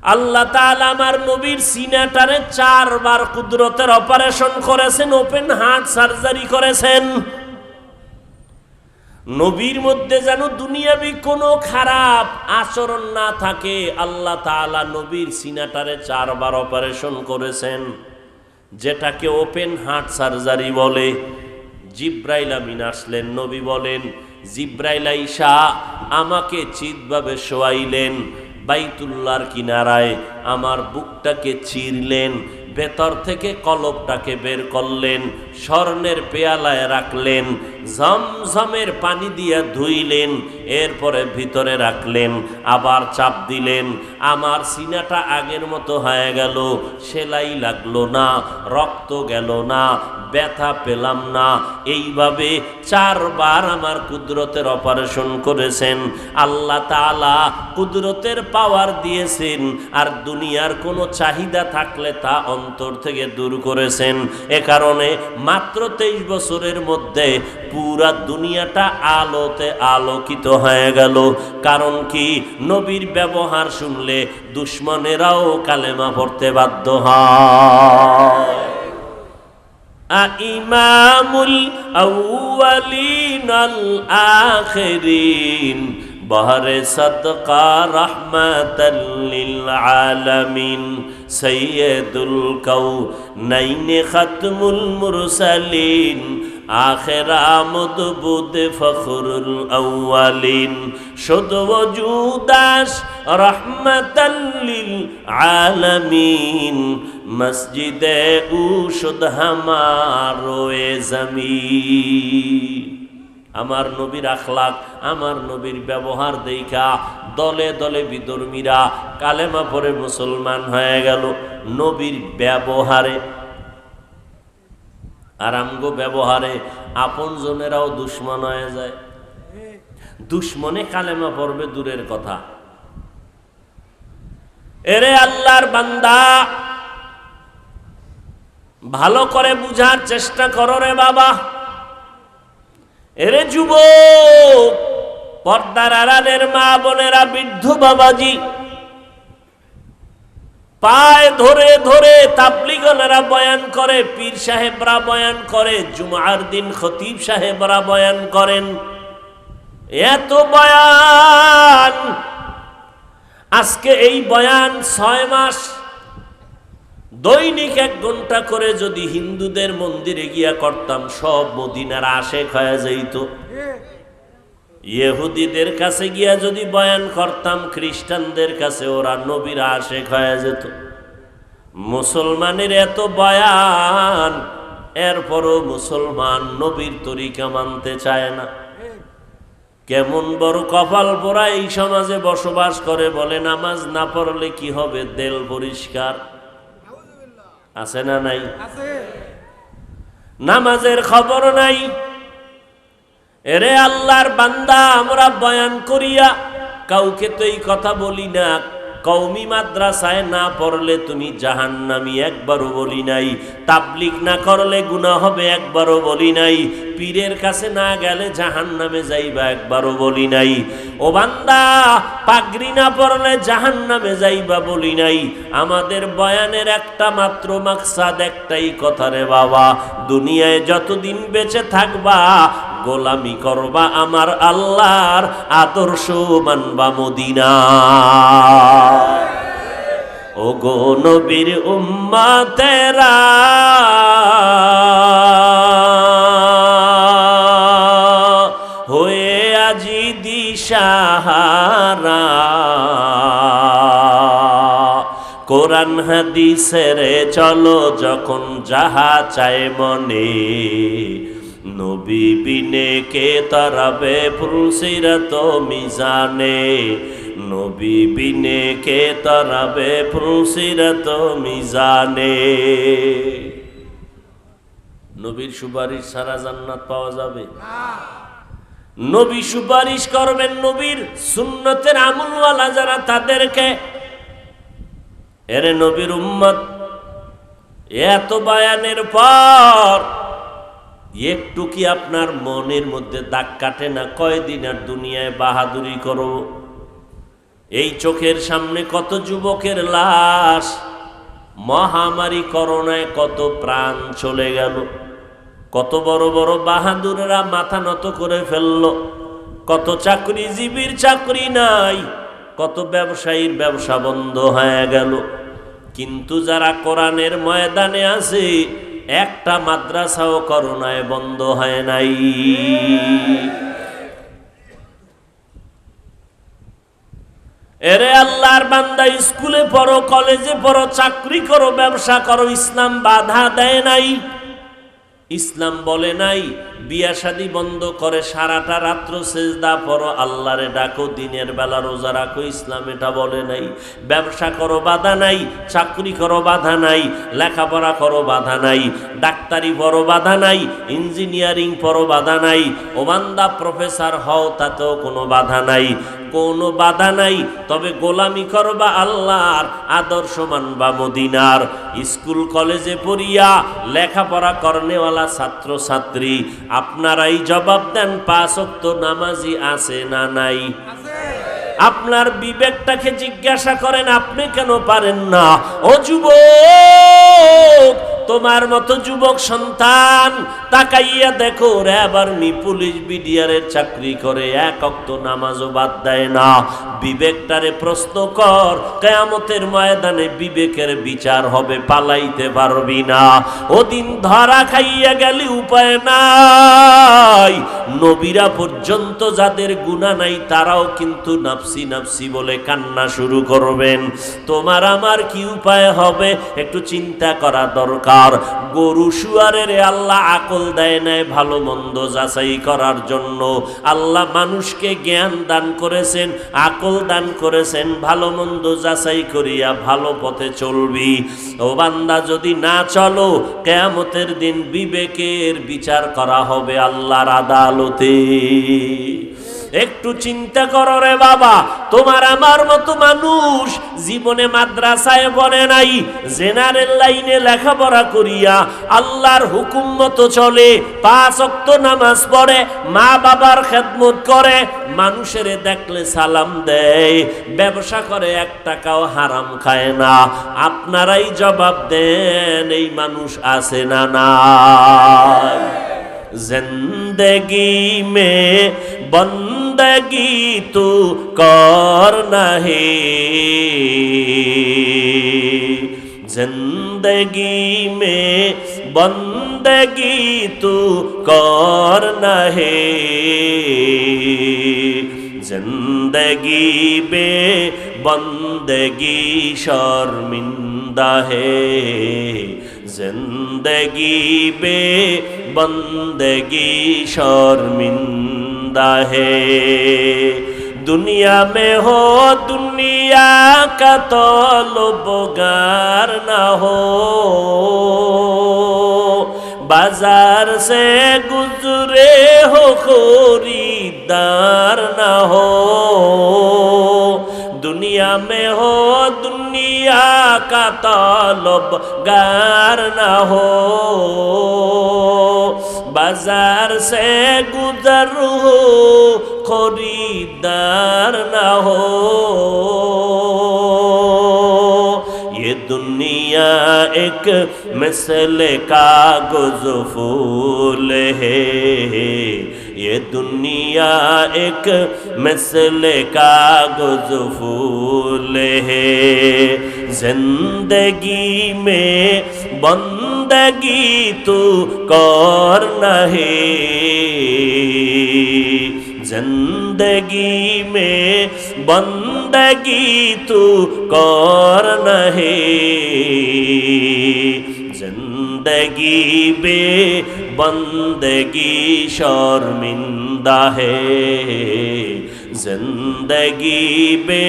আল্লাহ তাআলা আমার নবীর সিনাটারে 4 বার কুদরতের অপারেশন করেছেন, ওপেন হার্ট সার্জারি করেছেন। নবীর মধ্যে যেন দুনিয়াবি কোনো খারাপ আচরণ না থাকে, আল্লাহ তাআলা নবীর সিনাটারে 4 বার অপারেশন করেছেন, যেটাকে ওপেন হার্ট সার্জারি বলে। জিব্রাইল আমিন আসলেন, নবী বলেন, জিব্রাইল আইসা আমাকে চিৎভাবে শোয়াইলেন, বাইতুল্লাহর কিনারায় আমার বুকটাকে চিরলেন, ভেতর থেকে কলবটাকে বের করলেন, স্বর্ণের পেয়ালায় রাখলেন, ঝমঝমের পানি দিয়া ধুইলেন, এরপরে ভিতরে রাখলেন, আবার চাপ দিলেন। আমার সিনাটা আগের মতো হয়ে গেল, সেলাই লাগলো না, রক্ত গেল না, ব্যথা পেলাম না। এইভাবে 4 বার আমার কুদরতের অপারেশন করেছেন। আল্লাহ তাআলা কুদরতের পাওয়ার দিয়েছেন, আর দুনিয়ার কোনো চাহিদা থাকলে তা অন্তর থেকে দূর করেছেন। এ কারণে মাত্র 23 বছরের মধ্যে পুরা দুনিয়াটা আলোতে আলোকিত হয়ে গেল। কারণ কি? নবীর ব্যবহার শুনলে দুশ্মনেরাও কালেমা পড়তে বাধ্য হয়। ইমামুল আউয়ালিন আল আখিরিন বহরে সদকা রহমাতাল লিল আলামিন সৈয়দুল কাউনাইন খাতমুল মুরসালিন আখির আমদ বুদ ফখরুল আউয়ালিন শুদ ওজুদাস রহমাতাল লিল আলামিন মসজিদে উশুদ হামারোয়ে জমিন। আমার নবীর আখলাক, আমার নবীর ব্যবহার দেখা দলে দলে বিধর্মীরা কালেমা পড়ে মুসলমান হয়ে গেল নবীর ব্যবহারে। আর আমগো ব্যবহারে আপন জনেরাও দুশ্মন হয়ে যায়। দুশ্মনে কালেমা পড়বে দূরের কথা। এরে আল্লাহর বান্দা, ভালো করে বুঝার চেষ্টা করো রে বাবা। এরে যুবক, পর্দার আড়ালের মা বোনেরা, বৃদ্ধ বাবাজি, পায়ে ধরে ধরে তাবলীগীরা বয়ান করে, পীর সাহেবরা বয়ান করে, জুমার দিন খতিব সাহেবরা বয়ান করেন। এত বয়ান, আজকে এই বয়ান 6 মাস দৈনিক 1 ঘন্টা করে যদি হিন্দুদের মন্দিরে গিয়া করতাম, সব মদিনার আশেক হয়ে যাইত। ইহুদিদের কাছে গিয়া যদি বয়ান করতাম, খ্রিস্টানদের কাছে ওরা নবীর আশেক হয়ে যেত। মুসলমানের এত বয়ান, এরপরও মুসলমান নবীর তরিকা মানতে চায় না। কেমন বড় কপাল পোড়া এই সমাজে বসবাস করে। বলে নামাজ না পড়লে কি হবে? দেল পরিষ্কার আছে না নাই? নামাজের খবর নাই। এরে আল্লাহর বান্দা, আমরা বয়ান করিয়া কাউকে তো এই কথা বলি না, কওমি মাদ্রাসায় না পড়লে তুমি জাহান্নামী, একবারও বলি নাই। তাবলীগ না করলে গুনাহ হবে, একবারও বলি নাই। পীরের কাছে না গেলে জাহান্নামে যাইবা, একবারও বলি নাই। ও বান্দা, পাগড়ি না পড়লে জাহান্নামে যাইবা, বলি নাই। আমাদের বয়ানের একটা মাত্র মাকসাদ, একটাই কথা রে বাবা, দুনিয়ায় যতদিন বেঁচে থাকবা গোলামি করবা আমার আল্লাহর, আদর্শ মানবা মদিনা। ও গো নবীর উম্মতেরা, হয়ে আজি দিশাহারা, কোরআন হাদিসের চলো যখন যাহা চায় মনে, নবী বিনে কে তারাবে ফুলসিরাত মিজানে, নবী বিনে কে তারাবে ফুলসিরাত মিজানে। নবীর সুপারিশ ছাড়া জান্নাত পাওয়া যাবে না। নবী সুপারিশ করবেন নবীর সুন্নতের আমলওয়ালা যারা, তাদেরকে। এরে নবীর উম্মত, এত বয়ানের পর একটু কি আপনার মনের মধ্যে দাগ কাটে না? কয়দিন আর দুনিয়ায় বাহাদুরি করো? এই চোখের সামনে কত যুবকের লাশ, মহামারী করোনায় কত প্রাণ চলে গেল, কত বড় বড় বাহাদুরেরা মাথা নত করে ফেলল, কত চাকরিজীবীর চাকরি নাই, কত ব্যবসায়ীর ব্যবসা বন্ধ হয়ে গেল। কিন্তু যারা কোরআনের ময়দানে আছে, একটা মাদ্রাসাও করোনায় বন্ধ হয় নাই। এরে আল্লাহর বান্দা, স্কুলে পড়ো, কলেজে পড়ো, চাকরি করো, ব্যবসা করো, ইসলাম বাধা দেয় নাই। ইসলাম বলে নাই বিয়া শাদী বন্ধ করে সারাটা রাত্র সেজদা পড়ো, আল্লাহরে ডাকো, দিনের বেলা রোজা রাখো, ইসলাম এটা বলে নাই। ব্যবসা করো, বাধা নাই। চাকরি করো, বাধা নাই। লেখাপড়া করো, বাধা নাই। ডাক্তারি পড়ো, বাধা নাই। ইঞ্জিনিয়ারিং পড়ো, বাধা নাই। ও বান্দা প্রফেসর হও, তাতেও কোনো বাধা নাই, কোনো বাধা নাই। তবে গোলামি করবা আল্লাহর, আদর্শ মানবা মদিনার। স্কুল কলেজে পড়িয়া লেখাপড়া করনেওয়ালা ছাত্র ছাত্রী, আপনারাই জবাব দেন, 5 ওয়াক্ত নামাজি আছে না নাই? আপনার বিবেকটাকে জিজ্ঞাসা করেন, আপনি কেন পারেন না? ও যুবক, তোমার মতো যুবক সন্তান তাকাইয়া দেখো, র্যাব আর্মি পুলিশ বিডিআরের চাকরি করে, 1 ওয়াক্ত নামাজও বাদ দেয় না। বিবেকটারে প্রশ্ন কর, কিয়ামতের ময়দানে বিবেকের বিচার হবে, পালাইতে পারবি না। ওদিন ধরা খাইয়া গেলে উপায় নাই। নবীরা পর্যন্ত যাদের গুনাহ নাই, তারাও কিন্তু নাফসি নাফসি বলে কান্না শুরু করবেন। তোমার আমার কি উপায় হবে? একটু চিন্তা করা দরকার। গরু শুয়ারের আল্লাহ আকল দেয় নাই ভালো মন্দ যাচাই করার জন্য। আল্লাহ মানুষকে জ্ঞান দান করেছেন, আকল দান করেছেন, ভালো মন্দ যাচাই করিয়া ভালো পথে চলবি। ও বান্দা, যদি না চলো, কিয়ামতের দিন বিবেকের বিচার করা হবে আল্লাহর আদালতে। একটু চিন্তা করো রে বাবা, তোমার আমার মতো মানুষ জীবনে মাদ্রাসায় পড়ে নাই, জেনারেল লাইনে লেখাপড়া করিয়া আল্লাহর হুকুম মতো চলে, 5 ওয়াক্ত নামাজ পড়ে, মা বাবার খেদমত করে, মানুষের দেখলে সালাম দেয়, ব্যবসা করে, 1 টাকাও হারাম খায় না। আপনারাই জবাব দেন, এই মানুষ আছে না নাই? जिंदगी में बंदगी तू करना है, जिंदगी में बंदगी तू करना है, जिंदगी में बंदगी शर्मिंदा है, जिंदगी बे बंदगी शर्मिंदा है। दुनिया में हो दुनिया का तलबगार ना हो, बाजार से गुजरे हो खरीदार ना हो। दुनिया में हो दुनिया का तलबगार ना हो, बाजार से गुजर हो खरीदार ना हो। ये दुनिया एक मिसल कागज फूल है, ये दुनिया एक मिसल कागज फूल है, जिंदगी में बंदगी तू करना है, जिंदगी में बंदगी तू करना है, जिंदगी बे बंदगी शर्मिंदा है, जिंदगी बे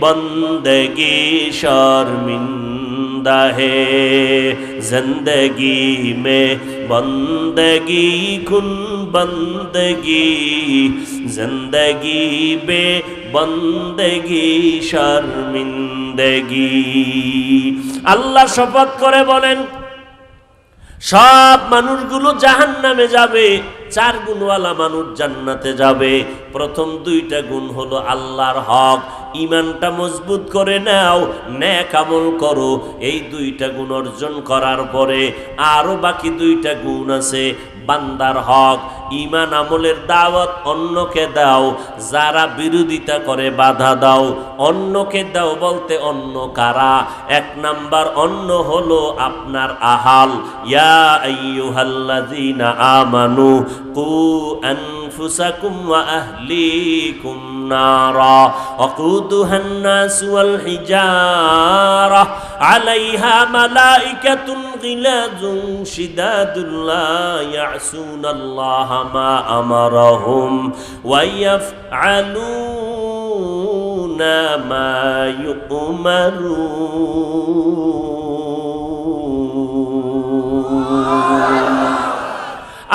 बंदगी शर्मिंदा है। जिंदगी में बंदगी कुन बंदगी, जिंदगी बे बंदगी शर्मिंदगी। আল্লাহ শপথ করে বলেন, সব মানুষগুলো জাহান্নামে যাবে, 4 গুণওয়ালা মানুষ জান্নাতে যাবে। প্রথম 2টা গুণ হলো আল্লাহর হক, ইমানটা মজবুত করে নাও, নেক আমল করো। এই দুইটা গুণ অর্জন করার পরে আরো বাকি দুইটা গুণ আছে। বান্দার হক, ইমান আমলের দাওয়াত অন্যকে দাও, যারা বিরোধিতা করে বাধা দাও। অন্যকে দাও বলতে অন্য কারা? এক নাম্বার অন্য হলো আপনার আহাল। ইয়া আইয়ুহাল্লাযীনা আমানু কু আনফুসাকুম ওয়া আহলিকুম নারা ওয়াকুদুহান নাস ওয়াল হিজারা আলাইহা মালাইকাতুন গিলাযুন শিদাদুন লা ইয়াসুনাল্লাহা মা আমারাহুম ওয়া ইয়াফআলুনা মা ইউমারুন।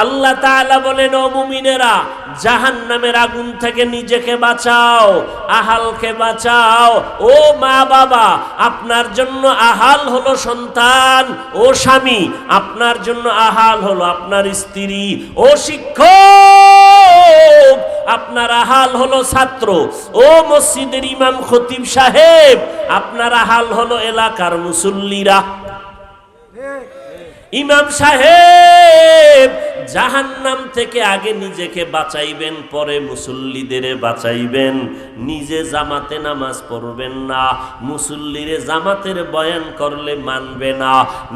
আল্লাহ তাআলা বলেন, ও মুমিনেরা, জাহান্নামের আগুন থেকে নিজেকে বাঁচাও, আহালকে বাঁচাও। ও মা বাবা, আপনার জন্য আহাল হলো সন্তান ও স্বামী, আপনার জন্য আহাল হলো আপনার স্ত্রী। ও শিক্ষক, আপনার আহাল হলো ছাত্র। ও মসজিদের ইমাম খতিব সাহেব, আপনার আহাল হলো এলাকার মুসল্লিরা। ইমাম সাহেব, জাহান্নাম থেকে আগে নিজেকে বাঁচাইবেন, পরে মুসল্লিদের বাঁচাইবেন। নিজে জামাতে নামাজ পড়বেন না, মুসল্লিরে জামাতের বয়ান করলে মানবে না।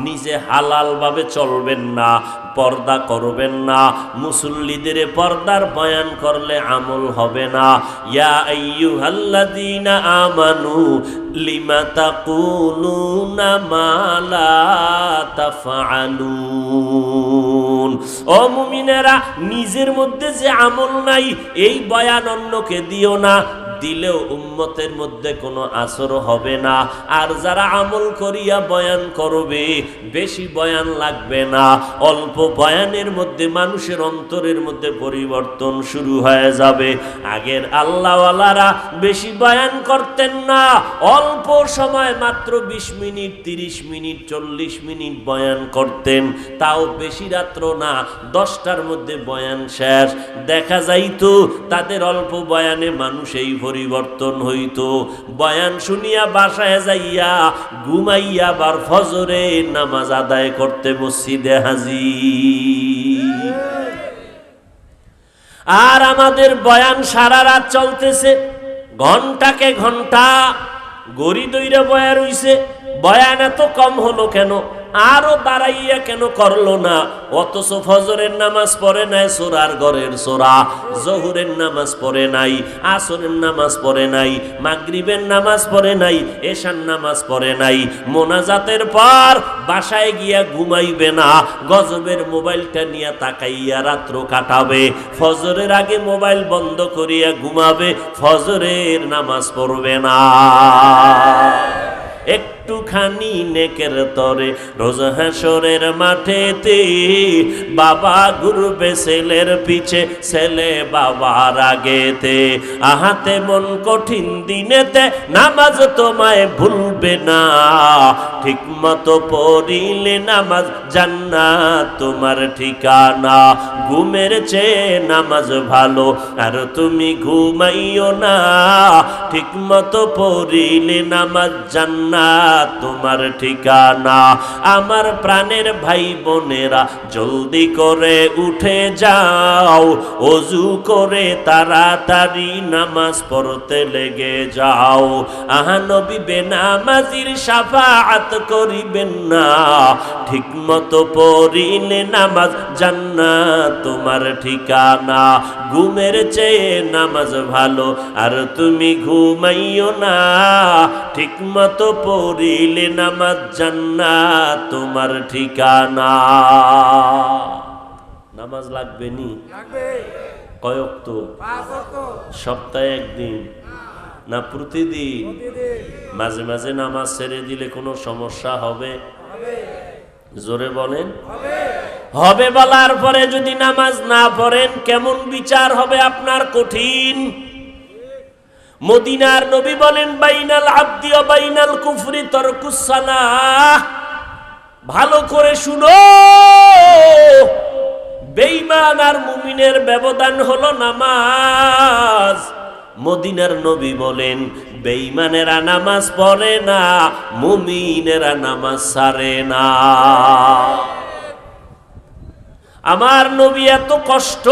নিজে হালাল ভাবে চলবেন না, পর্দা করবেন না, মুসল্লিদের পর্দার বয়ান করলে আমল হবে না। ইয়া আইয়ুহাল্লাযীনা আমানু লিমা তাকুলুনা মা লা তাফআলুন। ও মুমিনেরা, নিজের মধ্যে যে আমল নাই, এই বয়ান অন্যকে দিও না। দিলেও উম্মতের মধ্যে কোনো আসর হবে না। আর যারা আমল করিয়া বয়ান করবে, বেশি বয়ান লাগবে না, অল্প বয়ানের মধ্যে মানুষের অন্তরের মধ্যে পরিবর্তন শুরু হয়ে যাবে। আগের আল্লাহওয়ালারা বেশি বয়ান করতেন না, অল্প সময় মাত্র 20 মিনিট, 30 মিনিট, 40 মিনিট বয়ান করতেন, তাও বেশি রাত্র না, 10টার মধ্যে বয়ান শেষ। দেখা যাইতো তাদের অল্প বয়ানে মানুষ এই পরিবর্তন হইতো। বয়ান শুনিয়া বাসায় যাইয়া ঘুমাইয়া আবার ফজরে নামাজ আদায় করতে মসজিদে হাজির। আর আমাদের বয়ান সারা রাত চলতেছে, ঘন্টাকে ঘন্টা গড়ি দইরা বয়া রইছে। বয়ান এত কম হলো কেন? আরো বাড়াইয়া কেন করলো না? অথচ ফজরের নামাজ পড়ে নাই সোরার ঘরের সোরা, জহুরের নামাজ পড়ে নাই, আসরের নামাজ পড়ে নাই, মাগরিবের নামাজ পড়ে নাই, এশার নামাজ পড়ে নাই। মোনাজাতের পর বাসায় গিয়া ঘুমাইবে না, গজবের মোবাইলটা নিয়ে তাকাইয়া রাত্র কাটাবে। ফজরের আগে মোবাইল বন্ধ করিয়া ঘুমাবে, ফজরের নামাজ পড়বে না। একটুখানি নেকের তরে রোজ হাসরের মাঠেতে বাবা ঘুরবে ছেলের পিছে, ছেলে বাবার আগেতে। আহাতে মন কঠিন দিনেতে নামাজ তোমায় ভুলবে না, ঠিক মতো পড়িলে নামাজ জান্নাত তোমার ঠিকানা। ঘুমের চেয়ে নামাজ ভালো, আর তুমি ঘুমাইও না, ঠিক মতো পড়িলে নামাজ জান্নাত তোমার ঠিকানা। আমার প্রাণের ভাই বোনেরা, জলদি করে উঠে যাও, ওযু করে তাড়াতাড়ি নামাজ পড়তে লেগে যাও। আহা নবী বেনামাজির শাফাআত করিবেন না, ঠিক মতো পড়িলে নামাজ জান্নাত তোমার ঠিকানা। ঘুমের চেয়ে নামাজ ভালো, আর তুমি ঘুমাইও না, ঠিক মতো পড়িলে নামাজ জান্নাত তোমার ঠিকানা। নামাজ লাগবে নি? কয় ওয়াক্ত? সপ্তাহে একদিন না প্রতিদিন? মাঝে মাঝে নামাজ ছেড়ে দিলে কোনো সমস্যা হবে? জোরে বলেন। হবে বলার পরে যদি নামাজ না পড়েন, কেমন বিচার হবে আপনার? কঠিন। মদিনার নবী বলেন, বাইনাল আবদি ওয়া বাইনাল কুফরি তারকুস সালাহ। ভালো করে শুনো, বেঈমান আর মুমিনের ব্যবধান হলো নামাজ। মদিনার নবী বলেন, বেঈমানেরা নামাজ পড়ে না, মুমিনেরা নামাজ ছাড়ে না। আমার নবী এত কষ্ট,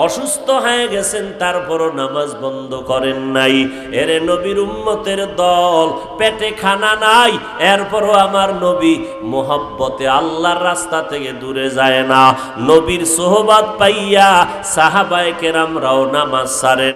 অসুস্থ হয়ে গেছেন, তারপরও নামাজ বন্ধ করেন নাই। এরে নবীর উম্মতের দল, পেটে খানা নাই, এরপরও আমার নবী মোহাব্বতে আল্লাহর রাস্তা থেকে দূরে যায় না। নবীর সোহবত পাইয়া সাহাবায়ে কেরামরাও নামাজ ছাড়েন।